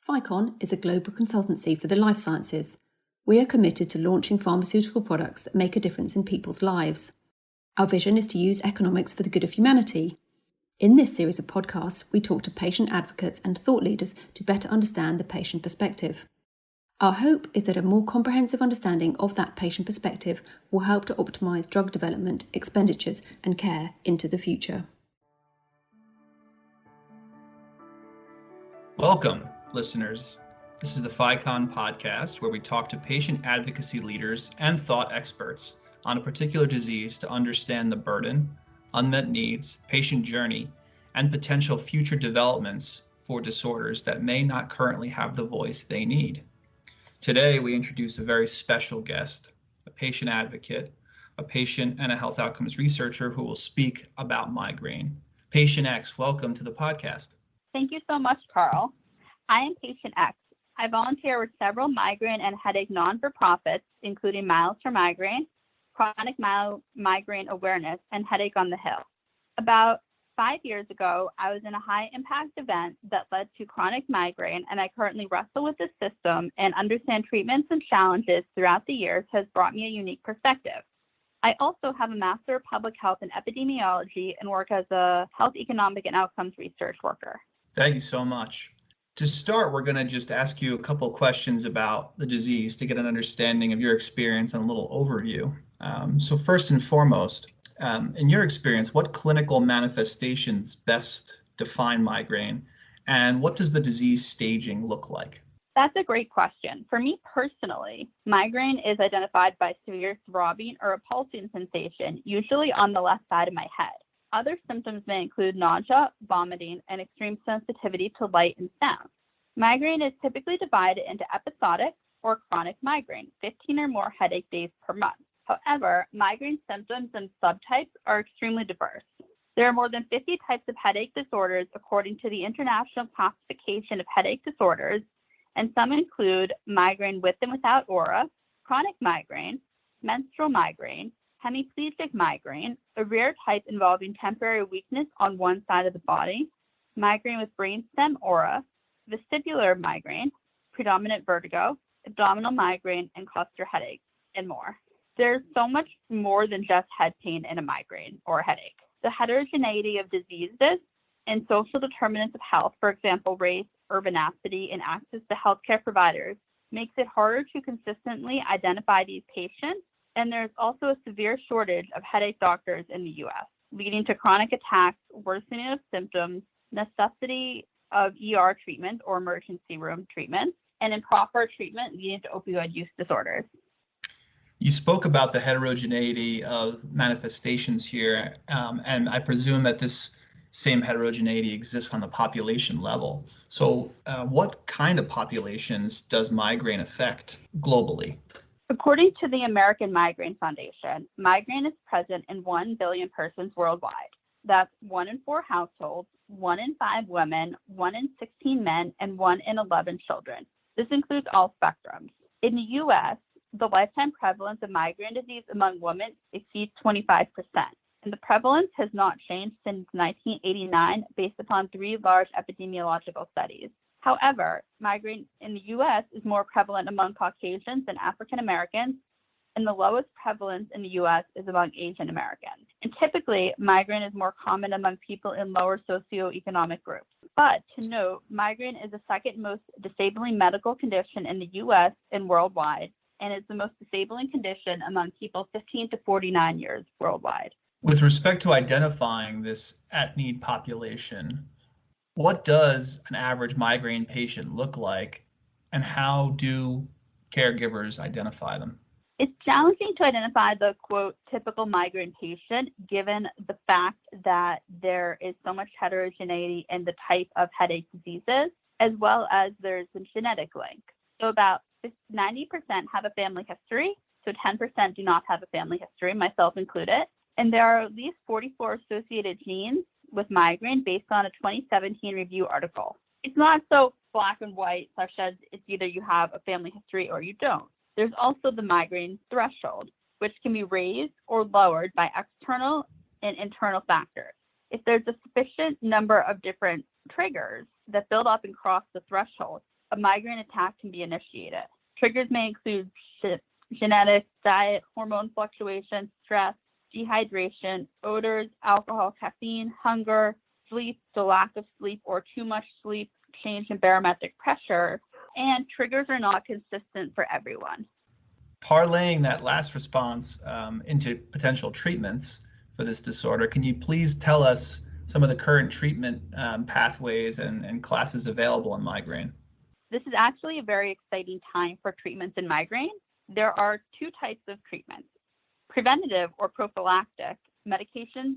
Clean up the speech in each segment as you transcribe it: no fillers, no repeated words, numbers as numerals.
FIECON is a global consultancy for the life sciences. We are committed to launching pharmaceutical products that make a difference in people's lives. Our vision is to use economics for the good of humanity. In this series of podcasts, we talk to patient advocates and thought leaders to better understand the patient perspective. Our hope is that a more comprehensive understanding of that patient perspective will help to optimise drug development, expenditures and care into the future. Welcome, listeners. This is the FIECON podcast, where we talk to patient advocacy leaders and thought experts on a particular disease to understand the burden, unmet needs, patient journey, and potential future developments for disorders that may not currently have the voice they need. Today, we introduce a very special guest, a patient advocate, a patient and a health outcomes researcher who will speak about migraine. Patient X, welcome to the podcast. Thank you so much, Carl. I am Patient X. I volunteer with several migraine and headache non-for-profits, including Miles for Migraine, Chronic Migraine Awareness, and Headache on the Hill. About 5 years ago, I was in a high-impact event that led to chronic migraine, and I currently wrestle with the system and understand treatments and challenges throughout the years has brought me a unique perspective. I also have a Master of Public Health in Epidemiology and work as a health economic and outcomes research worker. Thank you so much. To start, we're going to just ask you a couple questions about the disease to get an understanding of your experience and a little overview. So first and foremost, in your experience, what clinical manifestations best define migraine, and what does the disease staging look like? That's a great question. For me personally, migraine is identified by severe throbbing or a pulsing sensation, usually on the left side of my head. Other symptoms may include nausea, vomiting, and extreme sensitivity to light and sound. Migraine is typically divided into episodic or chronic migraine, 15 or more headache days per month. However, migraine symptoms and subtypes are extremely diverse. There are more than 50 types of headache disorders according to the International Classification of Headache Disorders, and some include migraine with and without aura, chronic migraine, menstrual migraine, hemiplegic migraine, a rare type involving temporary weakness on one side of the body, migraine with brainstem aura, vestibular migraine, predominant vertigo, abdominal migraine, and cluster headache, and more. There's so much more than just head pain in a migraine or a headache. The heterogeneity of diseases and social determinants of health, for example, race, urbanity, and access to healthcare providers, makes it harder to consistently identify these patients. And there's also a severe shortage of headache doctors in the U.S., leading to chronic attacks, worsening of symptoms, necessity of ER treatment or emergency room treatment, and improper treatment leading to opioid use disorders. You spoke about the heterogeneity of manifestations here, and I presume that this same heterogeneity exists on the population level. So what kind of populations does migraine affect globally? According to the American Migraine Foundation, migraine is present in 1 billion persons worldwide. That's 1 in 4 households, 1 in 5 women, 1 in 16 men, and 1 in 11 children. This includes all spectrums. In the U.S., the lifetime prevalence of migraine disease among women exceeds 25%, and the prevalence has not changed since 1989 based upon 3 large epidemiological studies. However, migraine in the U.S. is more prevalent among Caucasians and African Americans, and the lowest prevalence in the U.S. is among Asian Americans. And typically, migraine is more common among people in lower socioeconomic groups. But to note, migraine is the second most disabling medical condition in the U.S. and worldwide, and is the most disabling condition among people 15 to 49 years worldwide. With respect to identifying this at-need population, what does an average migraine patient look like, and how do caregivers identify them? It's challenging to identify the, quote, typical migraine patient, given the fact that there is so much heterogeneity in the type of headache diseases, as well as there's a genetic link. So about 90% have a family history, so 10% do not have a family history, myself included. And there are at least 44 associated genes with migraine based on a 2017 review article. It's not so black and white, such as it's either you have a family history or you don't. There's also the migraine threshold, which can be raised or lowered by external and internal factors. If there's a sufficient number of different triggers that build up and cross the threshold, a migraine attack can be initiated. Triggers may include genetics, diet, hormone fluctuations, stress, dehydration, odors, alcohol, caffeine, hunger, sleep, the lack of sleep or too much sleep, change in barometric pressure, and triggers are not consistent for everyone. Parlaying that last response into potential treatments for this disorder, can you please tell us some of the current treatment pathways and classes available in migraine? This is actually a very exciting time for treatments in migraine. There are two types of treatments: preventative or prophylactic medications,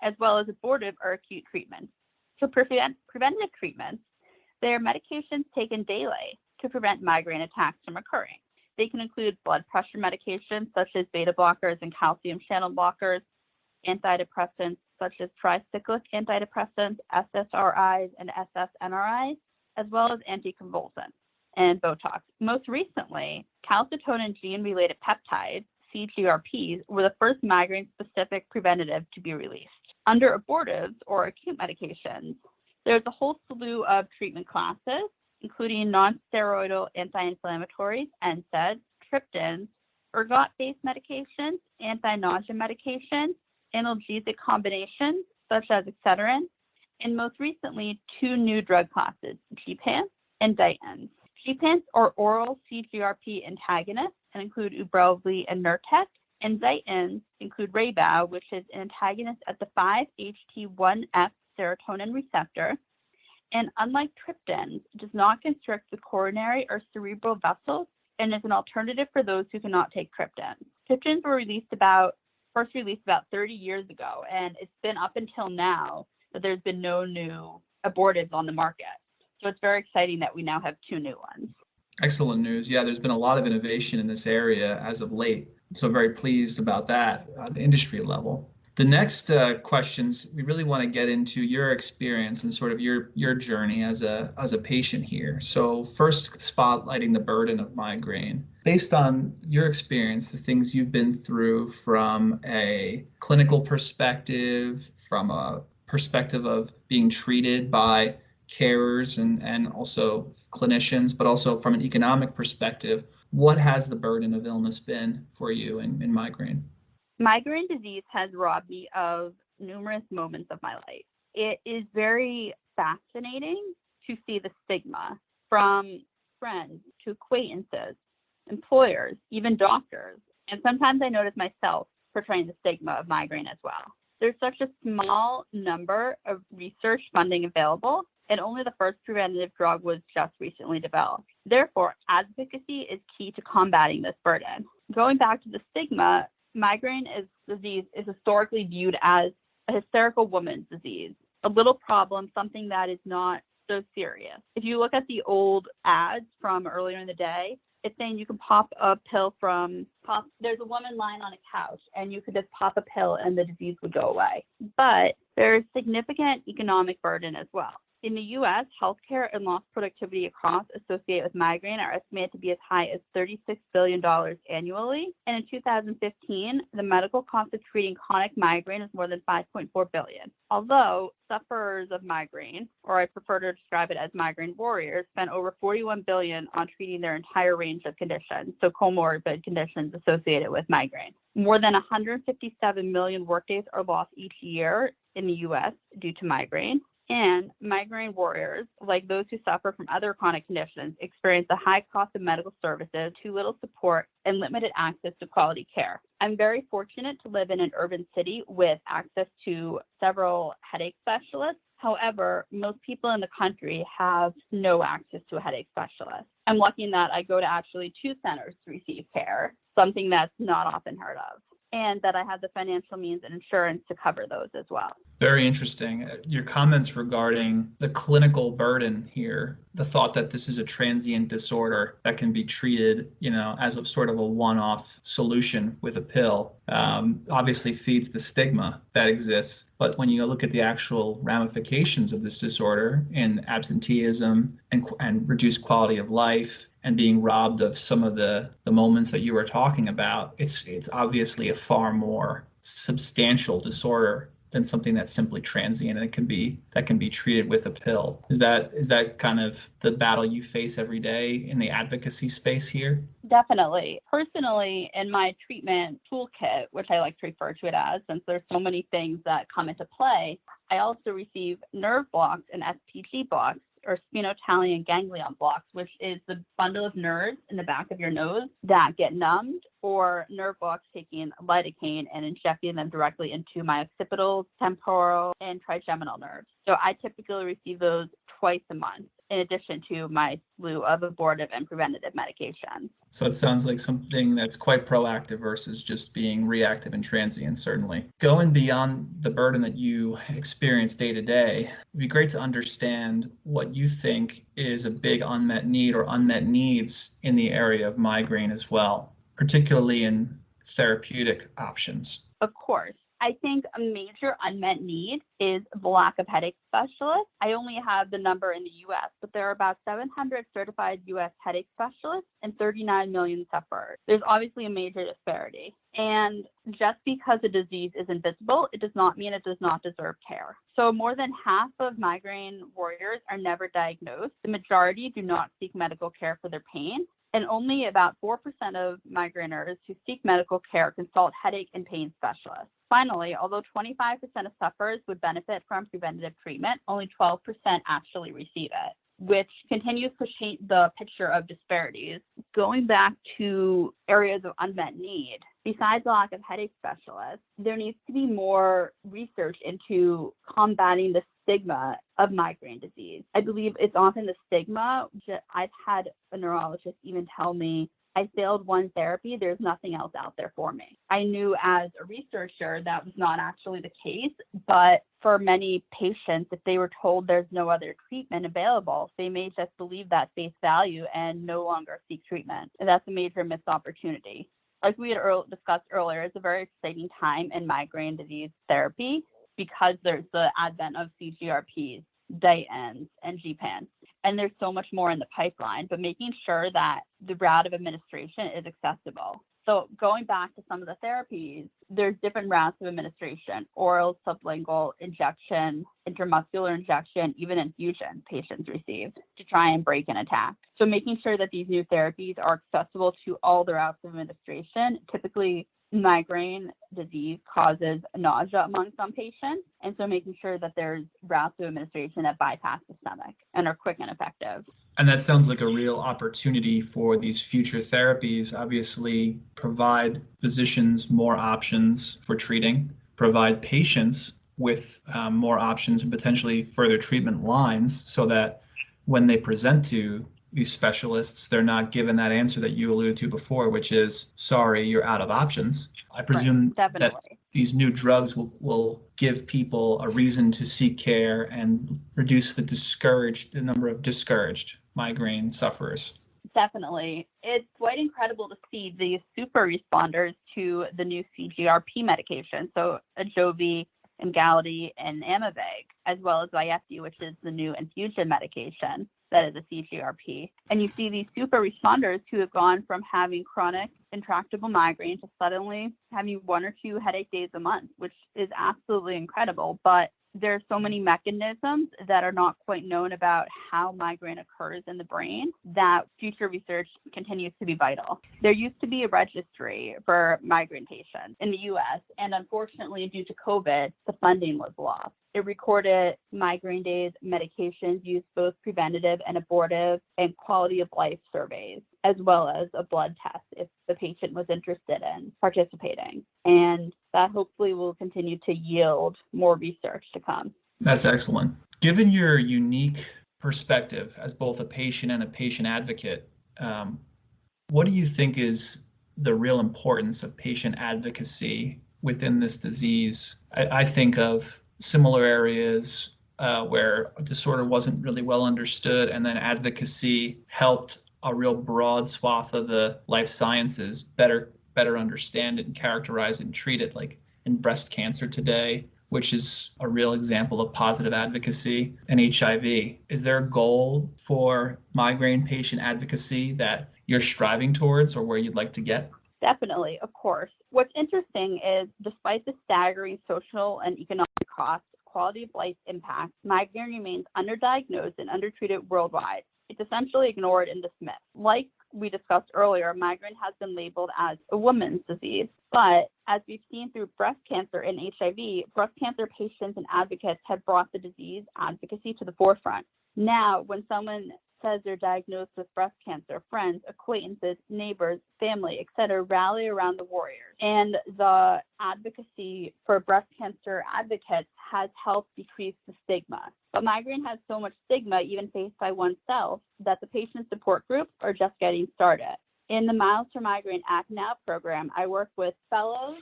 as well as abortive or acute treatments. For preventative treatments, they are medications taken daily to prevent migraine attacks from occurring. They can include blood pressure medications such as beta blockers and calcium channel blockers, antidepressants such as tricyclic antidepressants, SSRIs and SSNRIs, as well as anticonvulsants and Botox. Most recently, calcitonin gene-related peptides, CGRPs, were the first migraine-specific preventative to be released. Under abortives or acute medications, there's a whole slew of treatment classes, including non-steroidal anti-inflammatories, NSAIDs, triptans, ergot-based medications, anti-nausea medications, analgesic combinations such as Excedrin, and most recently, two new drug classes, gepants and dietins. Gepants are oral CGRP antagonists and include Ubrelvy and Nurtec, and dietins include Rayvow, which is an antagonist at the 5-HT1F serotonin receptor, and unlike triptans, does not constrict the coronary or cerebral vessels and is an alternative for those who cannot take triptans. Triptans were first released about 30 years ago, and it's been up until now that there's been no new abortives on the market. So it's very exciting that we now have two new ones. Excellent news. Yeah, there's been a lot of innovation in this area as of late. So very pleased about that at the industry level. The next questions, we really want to get into your experience and sort of your journey as a patient here. So first, spotlighting the burden of migraine. Based on your experience, the things you've been through from a clinical perspective, from a perspective of being treated by carers and also clinicians, but also from an economic perspective, what has the burden of illness been for you in migraine? Migraine disease has robbed me of numerous moments of my life. It is very fascinating to see the stigma from friends to acquaintances, employers, even doctors. And sometimes I notice myself portraying the stigma of migraine as well. There's such a small number of research funding available, and only the first preventative drug was just recently developed. Therefore, advocacy is key to combating this burden. Going back to the stigma, migraine disease is historically viewed as a hysterical woman's disease, a little problem, something that is not so serious. If you look at the old ads from earlier in the day, it's saying you can pop a pill there's a woman lying on a couch and you could just pop a pill and the disease would go away. But there's significant economic burden as well. In the U.S., healthcare and lost productivity costs associated with migraine are estimated to be as high as $36 billion annually. And in 2015, the medical cost of treating chronic migraine is more than $5.4 billion. Although sufferers of migraine, or I prefer to describe it as migraine warriors, spend over $41 billion on treating their entire range of conditions, so comorbid conditions associated with migraine. More than 157 million workdays are lost each year in the U.S. due to migraine. And migraine warriors, like those who suffer from other chronic conditions, experience a high cost of medical services, too little support, and limited access to quality care. I'm very fortunate to live in an urban city with access to several headache specialists. However, most people in the country have no access to a headache specialist. I'm lucky in that I go to actually two centers to receive care, something that's not often heard of, and that I have the financial means and insurance to cover those as well. Very interesting. Your comments regarding the clinical burden here, the thought that this is a transient disorder that can be treated, as a sort of a one-off solution with a pill, obviously feeds the stigma that exists. But when you look at the actual ramifications of this disorder in absenteeism and reduced quality of life, and being robbed of some of the moments that you were talking about, it's obviously a far more substantial disorder than something that's simply transient and that can be treated with a pill. Is that kind of the battle you face every day in the advocacy space here? Definitely. Personally, in my treatment toolkit, which I like to refer to it as, since there's so many things that come into play, I also receive nerve blocks and SPG blocks, or sphenotallian ganglion blocks, which is the bundle of nerves in the back of your nose that get numbed, or nerve blocks taking lidocaine and injecting them directly into my occipital, temporal, and trigeminal nerves. So I typically receive those twice a month, in addition to my slew of abortive and preventative medications. So it sounds like something that's quite proactive versus just being reactive and transient, certainly. Going beyond the burden that you experience day to day, it'd be great to understand what you think is a big unmet need or unmet needs in the area of migraine as well, particularly in therapeutic options. Of course. I think a major unmet need is the lack of headache specialists. I only have the number in the US, but there are about 700 certified US headache specialists and 39 million sufferers. There's obviously a major disparity. And just because a disease is invisible, it does not mean it does not deserve care. So more than half of migraine warriors are never diagnosed. The majority do not seek medical care for their pain. And only about 4% of migraineurs who seek medical care consult headache and pain specialists. Finally, although 25% of sufferers would benefit from preventative treatment, only 12% actually receive it, which continues to paint the picture of disparities. Going back to areas of unmet need, besides the lack of headache specialists, there needs to be more research into combating the stigma of migraine disease. I believe it's often the stigma. I've had a neurologist even tell me, I failed one therapy, there's nothing else out there for me. I knew as a researcher that was not actually the case, but for many patients, if they were told there's no other treatment available, they may just believe that face value and no longer seek treatment. And that's a major missed opportunity. Like we had discussed earlier, it's a very exciting time in migraine disease therapy because there's the advent of CGRPs, DIANs, and GPANs. And there's so much more in the pipeline, but making sure that the route of administration is accessible. So going back to some of the therapies, there's different routes of administration: oral, sublingual, injection, intramuscular injection, even infusion patients receive to try and break an attack. So making sure that these new therapies are accessible to all the routes of administration. Typically, migraine disease causes nausea among some patients, and so making sure that there's routes of administration that bypass the stomach and are quick and effective. And that sounds like a real opportunity for these future therapies. Obviously, provide physicians more options for treating, provide patients with more options and potentially further treatment lines so that when they present to these specialists, they're not given that answer that you alluded to before, which is, sorry, you're out of options. I presume that these new drugs will give people a reason to seek care and reduce the number of discouraged migraine sufferers. Definitely. It's quite incredible to see these super responders to the new CGRP medication. So Ajovy, Emgality, and Amaveg, as well as Vyepti, which is the new infusion medication that is a CGRP. And you see these super responders who have gone from having chronic intractable migraine to suddenly having 1 or 2 headache days a month, which is absolutely incredible. But there's so many mechanisms that are not quite known about how migraine occurs in the brain that future research continues to be vital. There used to be a registry for migraine patients in the US, and unfortunately, due to COVID, the funding was lost. It recorded migraine days, medications used, both preventative and abortive, and quality of life surveys, as well as a blood test if the patient was interested in participating. And that hopefully will continue to yield more research to come. That's excellent. Given your unique perspective as both a patient and a patient advocate, what do you think is the real importance of patient advocacy within this disease? I think of similar areas where a disorder wasn't really well understood, and then advocacy helped a real broad swath of the life sciences better understand it and characterize it and treat it, like in breast cancer today, which is a real example of positive advocacy, and HIV. Is there a goal for migraine patient advocacy that you're striving towards or where you'd like to get? Definitely, of course. What's interesting is despite the staggering social and economic costs, quality of life impact, migraine remains underdiagnosed and undertreated worldwide. It's essentially ignored and dismissed. Like we discussed earlier, migraine has been labeled as a woman's disease. But as we've seen through breast cancer and HIV, breast cancer patients and advocates have brought the disease advocacy to the forefront. Now, when someone says they're diagnosed with breast cancer, friends, acquaintances, neighbors, family, etc., rally around the warriors. And the advocacy for breast cancer advocates has helped decrease the stigma. But migraine has so much stigma, even faced by oneself, that the patient support groups are just getting started. In the Miles for Migraine Act Now program, I work with fellows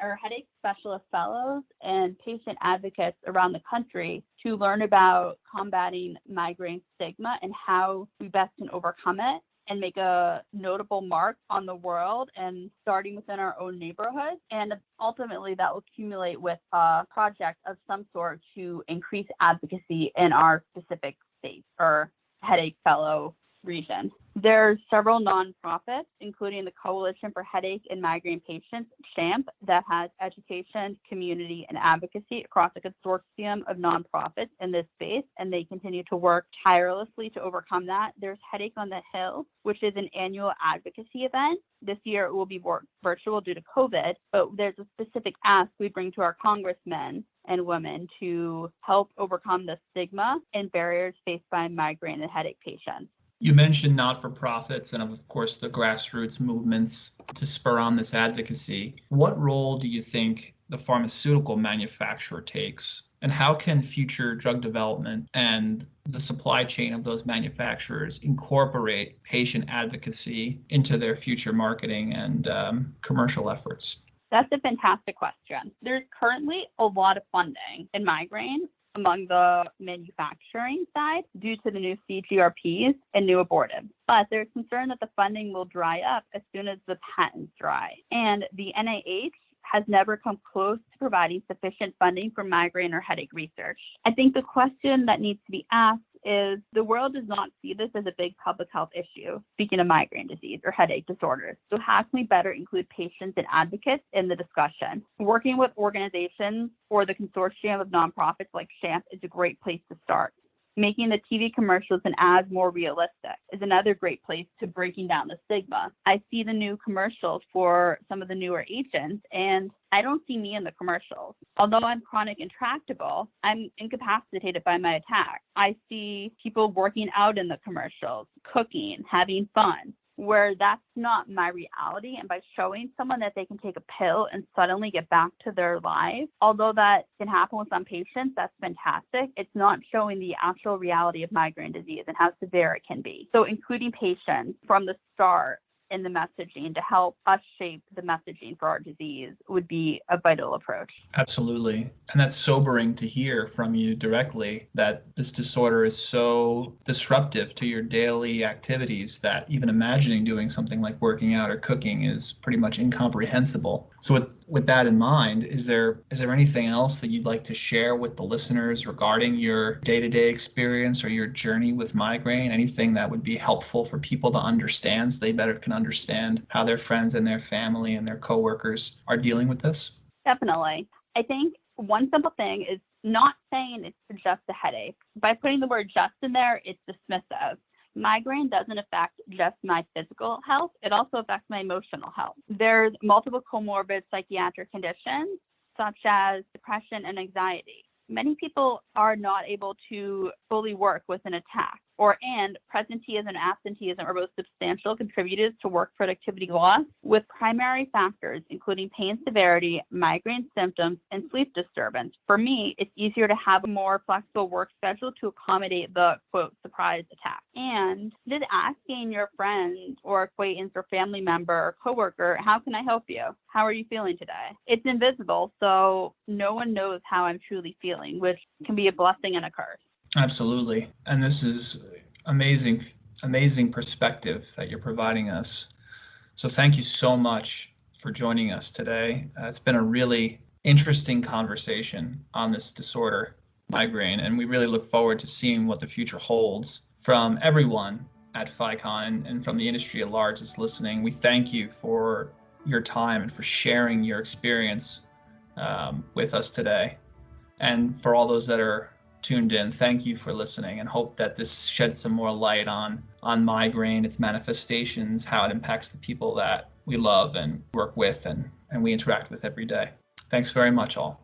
or headache specialist fellows and patient advocates around the country to learn about combating migraine stigma and how we best can overcome it and make a notable mark on the world and starting within our own neighborhoods. And ultimately that will accumulate with a project of some sort to increase advocacy in our specific state or headache fellow region. There are several nonprofits, including the Coalition for Headache and Migraine Patients, CHAMP, that has education, community, and advocacy across a consortium of nonprofits in this space, and they continue to work tirelessly to overcome that. There's Headache on the Hill, which is an annual advocacy event. This year it will be virtual due to COVID, but there's a specific ask we bring to our congressmen and women to help overcome the stigma and barriers faced by migraine and headache patients. You mentioned not-for-profits and, of course, the grassroots movements to spur on this advocacy. What role do you think the pharmaceutical manufacturer takes, and how can future drug development and the supply chain of those manufacturers incorporate patient advocacy into their future marketing and commercial efforts? That's a fantastic question. There's currently a lot of funding in migraine among the manufacturing side due to the new CGRPs and new abortives. But there's concern that the funding will dry up as soon as the patents dry. And the NIH has never come close to providing sufficient funding for migraine or headache research. I think the question that needs to be asked is the world does not see this as a big public health issue, speaking of migraine disease or headache disorders. So how can we better include patients and advocates in the discussion? Working with organizations or the consortium of nonprofits like CHAMP is a great place to start. Making the TV commercials and ads more realistic is another great place to breaking down the stigma. I see the new commercials for some of the newer agents, and I don't see me in the commercials. Although I'm chronic intractable, I'm incapacitated by my attack. I see people working out in the commercials, cooking, having fun, where that's not my reality. And by showing someone that they can take a pill and suddenly get back to their lives, although that can happen with some patients, that's fantastic. It's not showing the actual reality of migraine disease and how severe it can be. So including patients from the start in the messaging to help us shape the messaging for our disease would be a vital approach. Absolutely. And that's sobering to hear from you directly, that this disorder is so disruptive to your daily activities that even imagining doing something like working out or cooking is pretty much incomprehensible. So with that in mind, is there anything else that you'd like to share with the listeners regarding your day-to-day experience or your journey with migraine? Anything that would be helpful for people to understand so they better can understand how their friends and their family and their coworkers are dealing with this? Definitely. I think one simple thing is not saying it's just a headache. By putting the word just in there, it's dismissive. Migraine doesn't affect just my physical health. It also affects my emotional health. There's multiple comorbid psychiatric conditions, such as depression and anxiety. Many people are not able to fully work with an attack, and presenteeism and absenteeism are both substantial contributors to work productivity loss, with primary factors including pain severity, migraine symptoms, and sleep disturbance. For me, it's easier to have a more flexible work schedule to accommodate the, quote, surprise attack. And just asking your friend or acquaintance or family member or coworker, how can I help you? How are you feeling today? It's invisible, so no one knows how I'm truly feeling, which can be a blessing and a curse. Absolutely. And this is amazing perspective that you're providing us. So thank you so much for joining us today. It's been a really interesting conversation on this disorder, migraine, and we really look forward to seeing what the future holds. From everyone at FIECON and from the industry at large that's listening, we thank you for your time and for sharing your experience with us today. And for all those that are tuned in, thank you for listening, and hope that this sheds some more light on migraine, its manifestations, how it impacts the people that we love and work with and we interact with every day. Thanks very much, all.